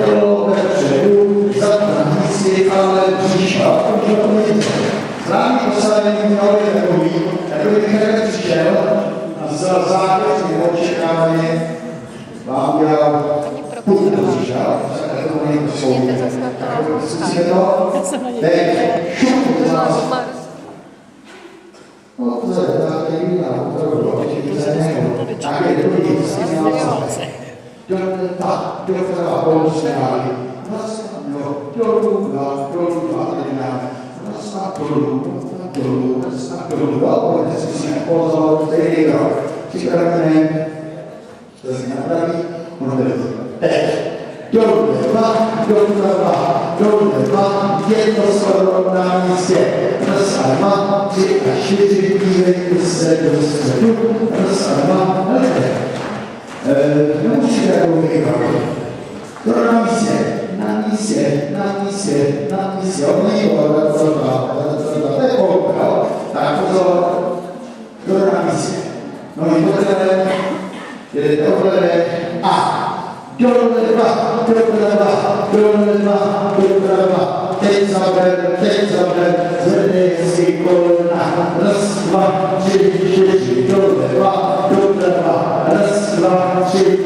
bylo vepředu, zad na místě, ale příšla, protože to není. Správný postavení mělo být takový, jako bych takhle přišel a za závěrečným očekáváním vám dělal půl přišel, tak to není to soudy. Zkusíme to, teď šup z nás. No, to je tady jiná, opravdu, očeký se nemohu. Tak je druhý, s tím měl se. Doktora Polskály, dolů, si pozor, který rok. Připravený, to se napraví, ono bude teď. Doleva, je to skoro na místě. Sama, 3 a 4, dívejte se do středu, sama, nemusíte jako vyhrát. To na místě, odlívo, to je polka, tak pozor, to na místě. No my potřebujeme, jedete odleve a doleva, teď zaber, zvednej si kolena, raz, 2, 3, 4, doleva, raz, 2, 3,